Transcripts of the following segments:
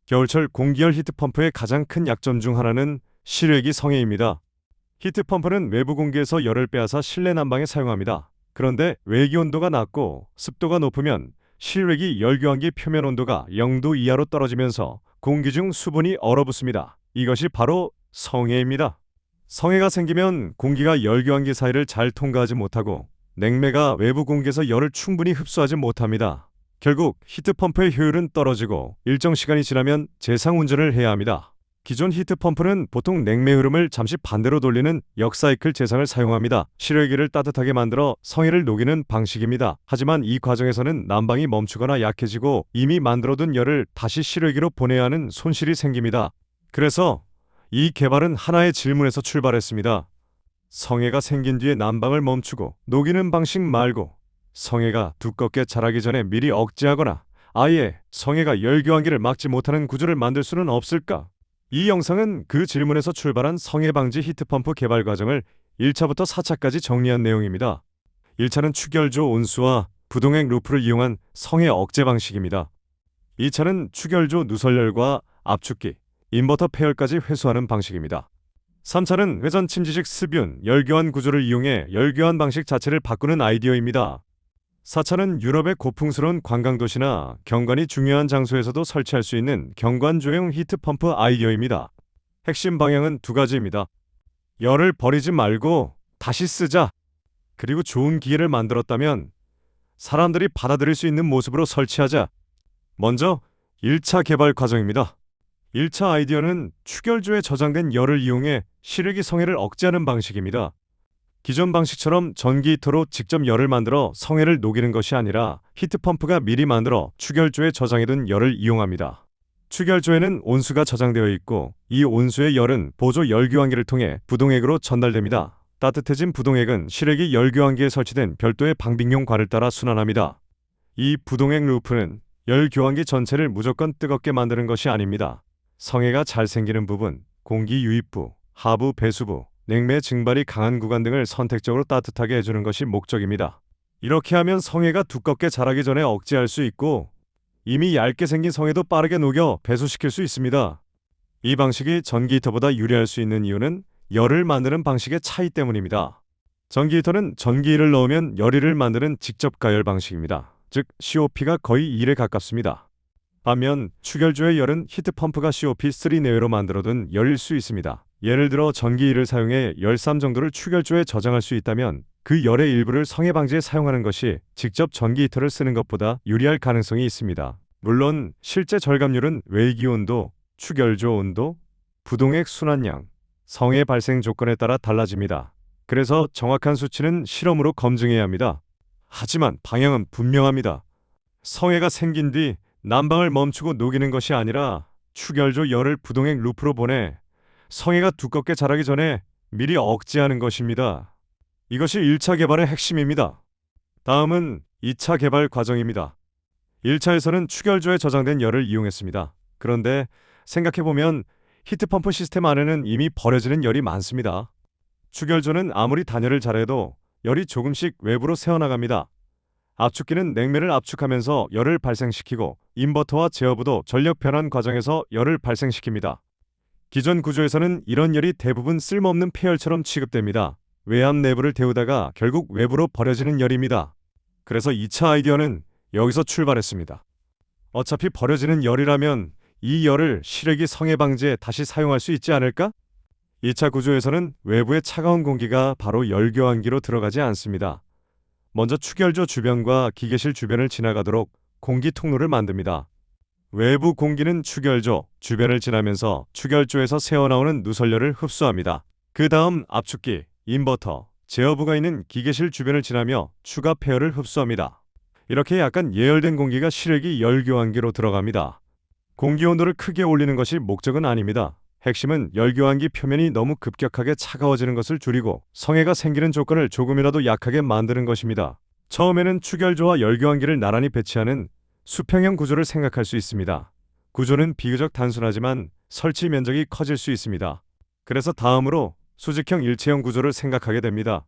겨울철 공기열 히트펌프의 가장 큰 약점 중 하나는 실외기 성해입니다. 히트펌프는 외부 공기에서 열을 빼앗아 실내 난방에 사용합니다. 그런데 외기 온도가 낮고 습도가 높으면 실외기 열교환기 표면 온도가 0도 이하로 떨어지면서 공기 중 수분이 얼어붙습니다. 이것이 바로 성해입니다. 성해가 생기면 공기가 열교환기 사이를 잘 통과하지 못하고 냉매가 외부 공기에서 열을 충분히 흡수하지 못합니다. 결국 히트펌프의 효율은 떨어지고 일정 시간이 지나면 재상운전을 해야 합니다. 기존 히트펌프는 보통 냉매 흐름을 잠시 반대로 돌리는 역사이클 재상을 사용합니다. 실외기를 따뜻하게 만들어 성해를 녹이는 방식입니다. 하지만 이 과정에서는 난방이 멈추거나 약해지고 이미 만들어둔 열을 다시 실외기로 보내야 하는 손실이 생깁니다. 그래서 이 개발은 하나의 질문에서 출발했습니다. 성해가 생긴 뒤에 난방을 멈추고 녹이는 방식 말고 성해가 두껍게 자라기 전에 미리 억제하거나 아예 성해가 열교환기를 막지 못하는 구조를 만들 수는 없을까? 이 영상은 그 질문에서 출발한 성해 방지 히트펌프 개발 과정을 1차부터 4차까지 정리한 내용입니다. 1차는 축열조 온수와 부동액 루프를 이용한 성해 억제 방식입니다. 2차는 축열조 누설열과 압축기, 인버터 폐열까지 회수하는 방식입니다. 3차는 회전 침지식 습윤, 열교환 구조를 이용해 열교환 방식 자체를 바꾸는 아이디어입니다. 4차는 유럽의 고풍스러운 관광도시나 경관이 중요한 장소에서도 설치할 수 있는 경관조형 히트펌프 아이디어입니다. 핵심 방향은 두 가지입니다. 열을 버리지 말고 다시 쓰자. 그리고 좋은 기회를 만들었다면 사람들이 받아들일 수 있는 모습으로 설치하자. 먼저 1차 개발 과정입니다. 1차 아이디어는 축열조에 저장된 열을 이용해 실외기 성해를 억제하는 방식입니다. 기존 방식처럼 전기 히터로 직접 열을 만들어 성해를 녹이는 것이 아니라 히트펌프가 미리 만들어 축열조에 저장해둔 열을 이용합니다. 축열조에는 온수가 저장되어 있고 이 온수의 열은 보조 열교환기를 통해 부동액으로 전달됩니다. 따뜻해진 부동액은 실외기 열교환기에 설치된 별도의 방빙용 관을 따라 순환합니다. 이 부동액 루프는 열교환기 전체를 무조건 뜨겁게 만드는 것이 아닙니다. 성해가 잘 생기는 부분, 공기 유입부, 하부 배수부, 냉매 증발이 강한 구간 등을 선택적으로 따뜻하게 해주는 것이 목적입니다. 이렇게 하면 성해가 두껍게 자라기 전에 억제할 수 있고 이미 얇게 생긴 성해도 빠르게 녹여 배수시킬 수 있습니다. 이 방식이 전기 히터보다 유리할 수 있는 이유는 열을 만드는 방식의 차이 때문입니다. 전기 히터는 전기1을 넣으면 열 1을 만드는 직접 가열 방식입니다. 즉 COP가 거의 1에 가깝습니다. 반면 축열조의 열은 히트펌프가 COP3 내외로 만들어둔 열일 수 있습니다. 예를 들어 전기1을 사용해 열 3 정도를 축열조에 저장할 수 있다면 그 열의 일부를 성해 방지에 사용하는 것이 직접 전기 히터를 쓰는 것보다 유리할 가능성이 있습니다. 물론 실제 절감률은 외기 온도, 축열조 온도, 부동액 순환량, 성해 발생 조건에 따라 달라집니다. 그래서 정확한 수치는 실험으로 검증해야 합니다. 하지만 방향은 분명합니다. 성해가 생긴 뒤 난방을 멈추고 녹이는 것이 아니라 축열조 열을 부동액 루프로 보내 성해가 두껍게 자라기 전에 미리 억제하는 것입니다. 이것이 1차 개발의 핵심입니다. 다음은 2차 개발 과정입니다. 1차에서는 축열조에 저장된 열을 이용했습니다. 그런데 생각해보면 히트펌프 시스템 안에는 이미 버려지는 열이 많습니다. 축열조는 아무리 단열을 잘해도 열이 조금씩 외부로 새어나갑니다. 압축기는 냉매를 압축하면서 열을 발생시키고 인버터와 제어부도 전력 변환 과정에서 열을 발생시킵니다. 기존 구조에서는 이런 열이 대부분 쓸모없는 폐열처럼 취급됩니다. 외압 내부를 데우다가 결국 외부로 버려지는 열입니다. 그래서 2차 아이디어는 여기서 출발했습니다. 어차피 버려지는 열이라면 이 열을 실외기 성해 방지에 다시 사용할 수 있지 않을까? 2차 구조에서는 외부의 차가운 공기가 바로 열교환기로 들어가지 않습니다. 먼저 축열조 주변과 기계실 주변을 지나가도록 공기 통로를 만듭니다. 외부 공기는 축열조 주변을 지나면서 축열조에서 새어나오는 누설열을 흡수합니다. 그 다음 압축기, 인버터, 제어부가 있는 기계실 주변을 지나며 추가 폐열을 흡수합니다. 이렇게 약간 예열된 공기가 실외기 열교환기로 들어갑니다. 공기 온도를 크게 올리는 것이 목적은 아닙니다. 핵심은 열교환기 표면이 너무 급격하게 차가워지는 것을 줄이고 성해가 생기는 조건을 조금이라도 약하게 만드는 것입니다. 처음에는 축열조와 열교환기를 나란히 배치하는 수평형 구조를 생각할 수 있습니다. 구조는 비교적 단순하지만 설치 면적이 커질 수 있습니다. 그래서 다음으로 수직형 일체형 구조를 생각하게 됩니다.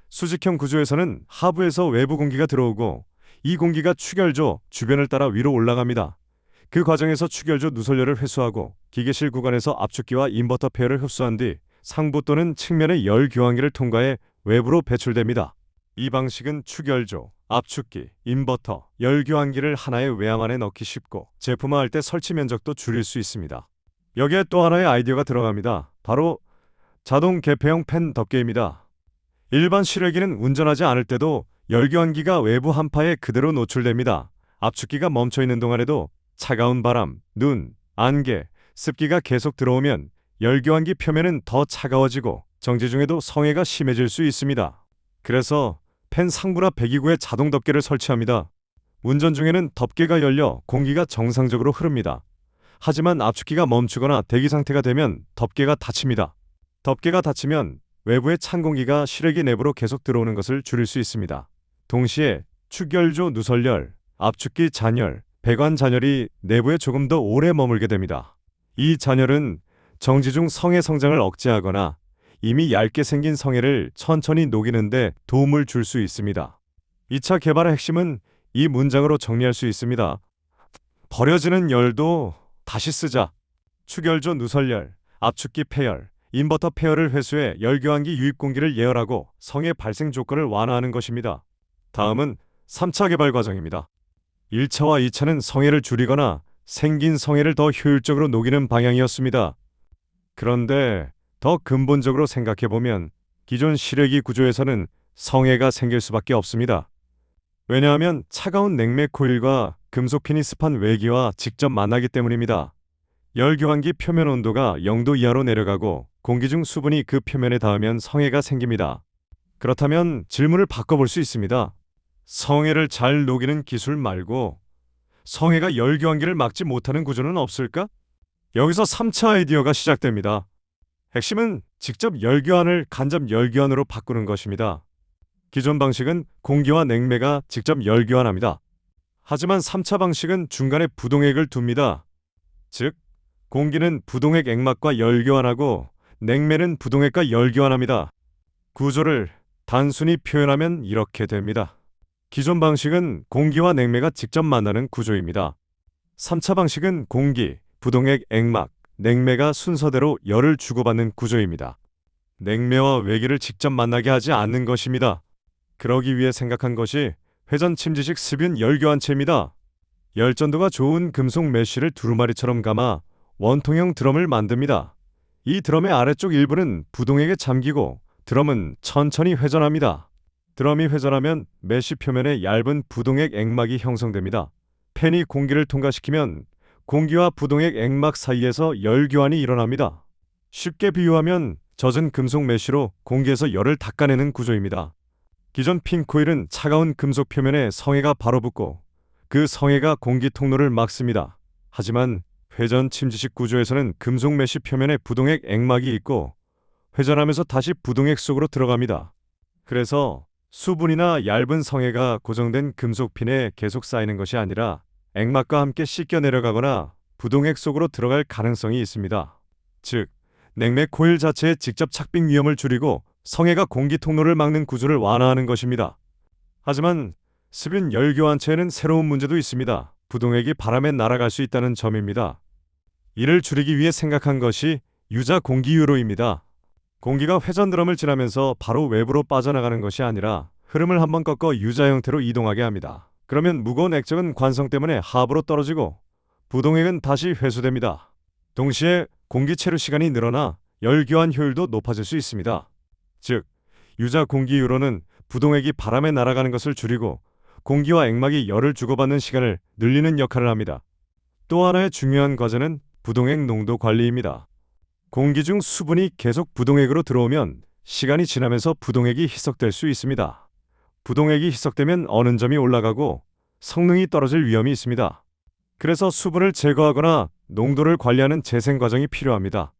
수직형 구조에서는 하부에서 외부 공기가 들어오고 이 공기가 축열조 주변을 따라 위로 올라갑니다. 그 과정에서 축열조 누설열을 회수하고 기계실 구간에서 압축기와 인버터 폐열을 흡수한 뒤 상부 또는 측면의 열 교환기를 통과해 외부로 배출됩니다. 이 방식은 축열조, 압축기, 인버터, 열 교환기를 하나의 외양 안에 넣기 쉽고 제품화할 때 설치 면적도 줄일 수 있습니다. 여기에 또 하나의 아이디어가 들어갑니다. 바로 자동 개폐형 팬 덮개입니다. 일반 실외기는 운전하지 않을 때도 열교환기가 외부 한파에 그대로 노출됩니다. 압축기가 멈춰있는 동안에도 차가운 바람, 눈, 안개, 습기가 계속 들어오면 열교환기 표면은 더 차가워지고 정지 중에도 성해가 심해질 수 있습니다. 그래서 팬 상부나 배기구에 자동 덮개를 설치합니다. 운전 중에는 덮개가 열려 공기가 정상적으로 흐릅니다. 하지만 압축기가 멈추거나 대기 상태가 되면 덮개가 닫힙니다. 덮개가 닫히면 외부의 찬 공기가 실외기 내부로 계속 들어오는 것을 줄일 수 있습니다. 동시에 축열조 누설열, 압축기 잔열, 배관 잔열이 내부에 조금 더 오래 머물게 됩니다. 이 잔열은 정지 중 성해 성장을 억제하거나 이미 얇게 생긴 성해를 천천히 녹이는데 도움을 줄 수 있습니다. 2차 개발의 핵심은 이 문장으로 정리할 수 있습니다. 버려지는 열도 다시 쓰자. 축열조 누설열, 압축기 폐열, 인버터 폐열을 회수해 열교환기 유입 공기를 예열하고 성해 발생 조건을 완화하는 것입니다. 다음은 3차 개발 과정입니다. 1차와 2차는 성해를 줄이거나 생긴 성해를 더 효율적으로 녹이는 방향이었습니다. 그런데 더 근본적으로 생각해보면 기존 실외기 구조에서는 성해가 생길 수밖에 없습니다. 왜냐하면 차가운 냉매 코일과 금속핀이 습한 외기와 직접 만나기 때문입니다. 열교환기 표면 온도가 0도 이하로 내려가고 공기 중 수분이 그 표면에 닿으면 성해가 생깁니다. 그렇다면 질문을 바꿔볼 수 있습니다. 성해를 잘 녹이는 기술 말고 성해가 열교환기를 막지 못하는 구조는 없을까? 여기서 3차 아이디어가 시작됩니다. 핵심은 직접 열교환을 간접 열교환으로 바꾸는 것입니다. 기존 방식은 공기와 냉매가 직접 열교환합니다. 하지만 3차 방식은 중간에 부동액을 둡니다. 즉, 공기는 부동액 액막과 열교환하고 냉매는 부동액과 열교환합니다. 구조를 단순히 표현하면 이렇게 됩니다. 기존 방식은 공기와 냉매가 직접 만나는 구조입니다. 3차 방식은 공기, 부동액 액막, 냉매가 순서대로 열을 주고받는 구조입니다. 냉매와 외기를 직접 만나게 하지 않는 것입니다. 그러기 위해 생각한 것이 회전 침지식 습윤 열교환체입니다. 열전도가 좋은 금속 메쉬를 두루마리처럼 감아 원통형 드럼을 만듭니다. 이 드럼의 아래쪽 일부는 부동액에 잠기고 드럼은 천천히 회전합니다. 드럼이 회전하면 메쉬 표면에 얇은 부동액 액막이 형성됩니다. 팬이 공기를 통과시키면 공기와 부동액 액막 사이에서 열교환이 일어납니다. 쉽게 비유하면 젖은 금속 메쉬로 공기에서 열을 닦아내는 구조입니다. 기존 핀 코일은 차가운 금속 표면에 성해가 바로 붙고 그 성해가 공기 통로를 막습니다. 하지만 회전 침지식 구조에서는 금속 메쉬 표면에 부동액 액막이 있고 회전하면서 다시 부동액 속으로 들어갑니다. 그래서 수분이나 얇은 성해가 고정된 금속 핀에 계속 쌓이는 것이 아니라 액막과 함께 씻겨 내려가거나 부동액 속으로 들어갈 가능성이 있습니다. 즉, 냉매 코일 자체의 직접 착빙 위험을 줄이고 성해가 공기 통로를 막는 구조를 완화하는 것입니다. 하지만 습윤 열교환체에는 새로운 문제도 있습니다. 부동액이 바람에 날아갈 수 있다는 점입니다. 이를 줄이기 위해 생각한 것이 유자 공기 유로입니다. 공기가 회전 드럼을 지나면서 바로 외부로 빠져나가는 것이 아니라 흐름을 한번 꺾어 유자 형태로 이동하게 합니다. 그러면 무거운 액정은 관성 때문에 하부로 떨어지고 부동액은 다시 회수됩니다. 동시에 공기 체류 시간이 늘어나 열교환 효율도 높아질 수 있습니다. 즉, 유자 공기 유로는 부동액이 바람에 날아가는 것을 줄이고 공기와 액막이 열을 주고받는 시간을 늘리는 역할을 합니다. 또 하나의 중요한 과제는 부동액 농도 관리입니다. 공기 중 수분이 계속 부동액으로 들어오면 시간이 지나면서 부동액이 희석될 수 있습니다. 부동액이 희석되면 어는 점이 올라가고 성능이 떨어질 위험이 있습니다. 그래서 수분을 제거하거나 농도를 관리하는 재생 과정이 필요합니다.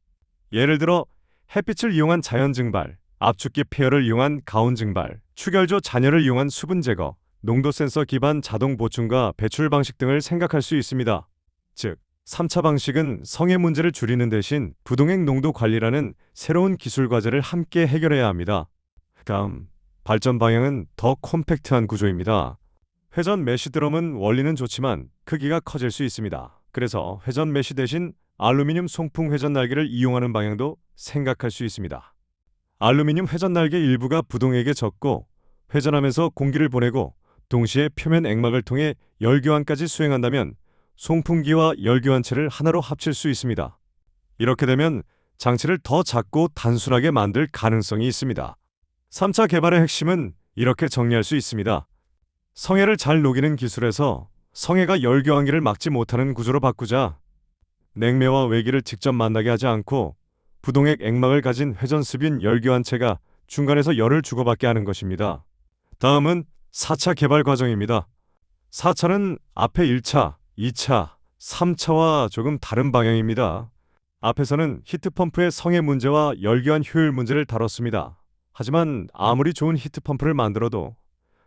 예를 들어 햇빛을 이용한 자연 증발, 압축기 폐열을 이용한 가온 증발, 축열조 잔열을 이용한 수분 제거, 농도 센서 기반 자동 보충과 배출 방식 등을 생각할 수 있습니다. 즉, 3차 방식은 성해 문제를 줄이는 대신 부동액 농도 관리라는 새로운 기술 과제를 함께 해결해야 합니다. 다음, 발전 방향은 더 콤팩트한 구조입니다. 회전 메쉬 드럼은 원리는 좋지만 크기가 커질 수 있습니다. 그래서 회전 메쉬 대신 알루미늄 송풍 회전 날개를 이용하는 방향도 생각할 수 있습니다. 알루미늄 회전 날개 일부가 부동액에 젖고 회전하면서 공기를 보내고 동시에 표면 액막을 통해 열교환까지 수행한다면 송풍기와 열교환체를 하나로 합칠 수 있습니다. 이렇게 되면 장치를 더 작고 단순하게 만들 가능성이 있습니다. 3차 개발의 핵심은 이렇게 정리할 수 있습니다. 성해를 잘 녹이는 기술에서 성해가 열교환기를 막지 못하는 구조로 바꾸자. 냉매와 외기를 직접 만나게 하지 않고 부동액 액막을 가진 회전습인 열교환체가 중간에서 열을 주고받게 하는 것입니다. 다음은 4차 개발 과정입니다. 4차는 앞에 1차, 2차, 3차와 조금 다른 방향입니다. 앞에서는 히트펌프의 성해 문제와 열교환 효율 문제를 다뤘습니다. 하지만 아무리 좋은 히트펌프를 만들어도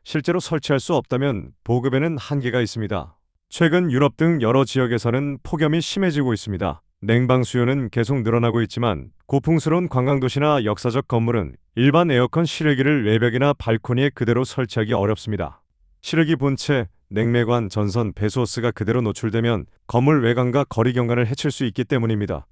실제로 설치할 수 없다면 보급에는 한계가 있습니다. 최근 유럽 등 여러 지역에서는 폭염이 심해지고 있습니다. 냉방 수요는 계속 늘어나고 있지만 고풍스러운 관광도시나 역사적 건물은 일반 에어컨 실외기를 외벽이나 발코니에 그대로 설치하기 어렵습니다. 실외기 본체, 냉매관, 전선, 배수호스가 그대로 노출되면 건물 외관과 거리 경관을 해칠 수 있기 때문입니다.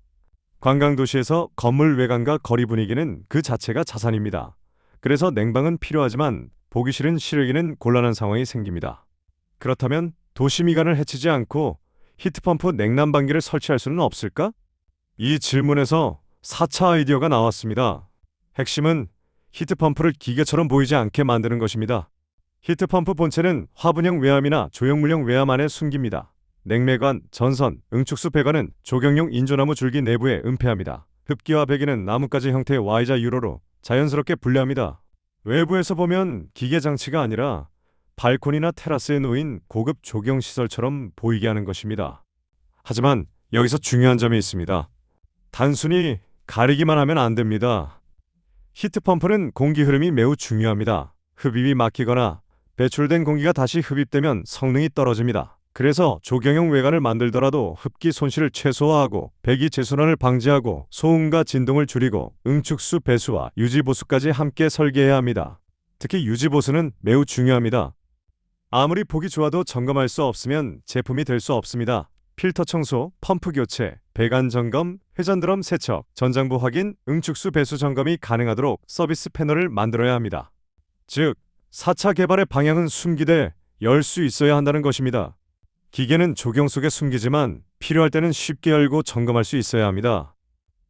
관광도시에서 건물 외관과 거리 분위기는 그 자체가 자산입니다. 그래서 냉방은 필요하지만 보기 싫은 실외기는 곤란한 상황이 생깁니다. 그렇다면 도시 미관을 해치지 않고 히트펌프 냉난방기를 설치할 수는 없을까? 이 질문에서 4차 아이디어가 나왔습니다. 핵심은 히트펌프를 기계처럼 보이지 않게 만드는 것입니다. 히트펌프 본체는 화분형 외암이나 조형물형 외암 안에 숨깁니다. 냉매관, 전선, 응축수 배관은 조경용 인조나무 줄기 내부에 은폐합니다. 흡기와 배기는 나뭇가지 형태의 Y자 유로로 자연스럽게 분리합니다. 외부에서 보면 기계 장치가 아니라 발코니나 테라스에 놓인 고급 조경시설처럼 보이게 하는 것입니다. 하지만 여기서 중요한 점이 있습니다. 단순히 가리기만 하면 안 됩니다. 히트펌프는 공기 흐름이 매우 중요합니다. 흡입이 막히거나 배출된 공기가 다시 흡입되면 성능이 떨어집니다. 그래서 조경용 외관을 만들더라도 흡기 손실을 최소화하고 배기 재순환을 방지하고 소음과 진동을 줄이고 응축수 배수와 유지보수까지 함께 설계해야 합니다. 특히 유지보수는 매우 중요합니다. 아무리 보기 좋아도 점검할 수 없으면 제품이 될 수 없습니다. 필터 청소, 펌프 교체, 배관 점검, 회전 드럼 세척, 전장부 확인, 응축수 배수 점검이 가능하도록 서비스 패널을 만들어야 합니다. 즉, 4차 개발의 방향은 숨기되 열 수 있어야 한다는 것입니다. 기계는 조경 속에 숨기지만 필요할 때는 쉽게 열고 점검할 수 있어야 합니다.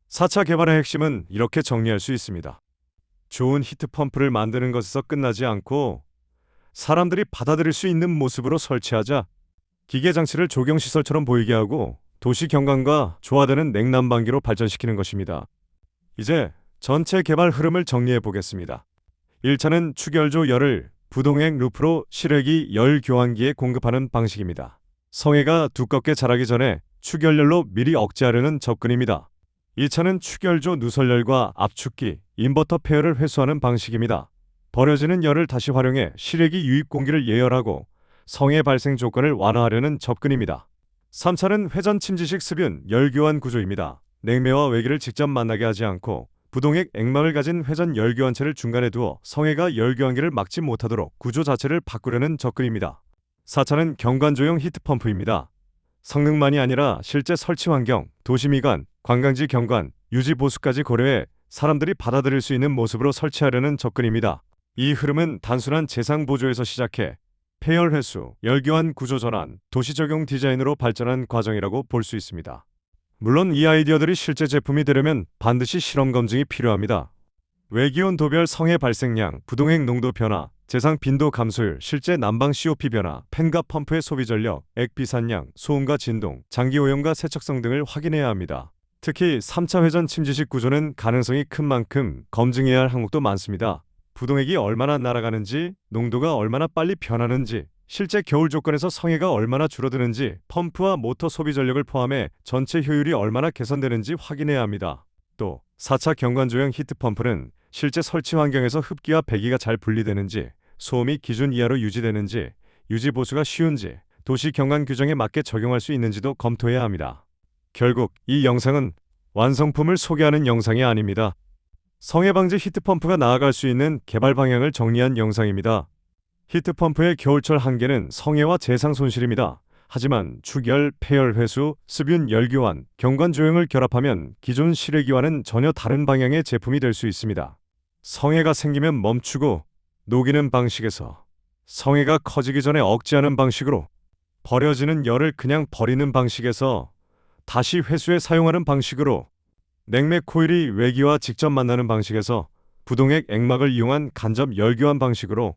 4차 개발의 핵심은 이렇게 정리할 수 있습니다. 좋은 히트펌프를 만드는 것에서 끝나지 않고 사람들이 받아들일 수 있는 모습으로 설치하자. 기계 장치를 조경시설처럼 보이게 하고 도시 경관과 조화되는 냉난방기로 발전시키는 것입니다. 이제 전체 개발 흐름을 정리해 보겠습니다. 1차는 축열조 열을 부동액 루프로 실외기 열 교환기에 공급하는 방식입니다. 성해가 두껍게 자라기 전에 축열열로 미리 억제하려는 접근입니다. 2차는 축열조 누설열과 압축기, 인버터 페어를 회수하는 방식입니다. 버려지는 열을 다시 활용해 실외기 유입 공기를 예열하고 성해 발생 조건을 완화하려는 접근입니다. 3차는 회전 침지식 습윤 열교환 구조입니다. 냉매와 외기를 직접 만나게 하지 않고 부동액 액막을 가진 회전 열교환체를 중간에 두어 성해가 열교환기를 막지 못하도록 구조 자체를 바꾸려는 접근입니다. 4차는 경관조형 히트펌프입니다. 성능만이 아니라 실제 설치 환경, 도시 미관, 관광지 경관, 유지 보수까지 고려해 사람들이 받아들일 수 있는 모습으로 설치하려는 접근입니다. 이 흐름은 단순한 재상 보조에서 시작해 폐열 회수, 열교환 구조 전환, 도시 적용 디자인으로 발전한 과정이라고 볼 수 있습니다. 물론 이 아이디어들이 실제 제품이 되려면 반드시 실험 검증이 필요합니다. 외기온 도별 성해 발생량, 부동액 농도 변화, 재상 빈도 감소율, 실제 난방 COP 변화, 팬과 펌프의 소비 전력, 액 비산량, 소음과 진동, 장기 오염과 세척성 등을 확인해야 합니다. 특히 3차 회전 침지식 구조는 가능성이 큰 만큼 검증해야 할 항목도 많습니다. 부동액이 얼마나 날아가는지, 농도가 얼마나 빨리 변하는지, 실제 겨울 조건에서 성해가 얼마나 줄어드는지, 펌프와 모터 소비 전력을 포함해 전체 효율이 얼마나 개선되는지 확인해야 합니다. 또 4차 경관조형 히트펌프는 실제 설치 환경에서 흡기와 배기가 잘 분리되는지, 소음이 기준 이하로 유지되는지, 유지 보수가 쉬운지, 도시 경관 규정에 맞게 적용할 수 있는지도 검토해야 합니다. 결국 이 영상은 완성품을 소개하는 영상이 아닙니다. 성해 방지 히트펌프가 나아갈 수 있는 개발 방향을 정리한 영상입니다. 히트펌프의 겨울철 한계는 성해와 재상 손실입니다. 하지만 축열, 폐열 회수, 습윤 열교환, 경관 조형을 결합하면 기존 실외기와는 전혀 다른 방향의 제품이 될 수 있습니다. 성해가 생기면 멈추고 녹이는 방식에서 성해가 커지기 전에 억제하는 방식으로, 버려지는 열을 그냥 버리는 방식에서 다시 회수에 사용하는 방식으로, 냉맥 코일이 외기와 직접 만나는 방식에서 부동액 액막을 이용한 간접 열교환 방식으로,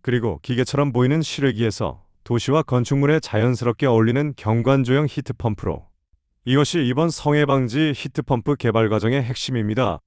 그리고 기계처럼 보이는 실외기에서 도시와 건축물에 자연스럽게 어울리는 경관조형 히트펌프로. 이것이 이번 성해 방지 히트펌프 개발 과정의 핵심입니다.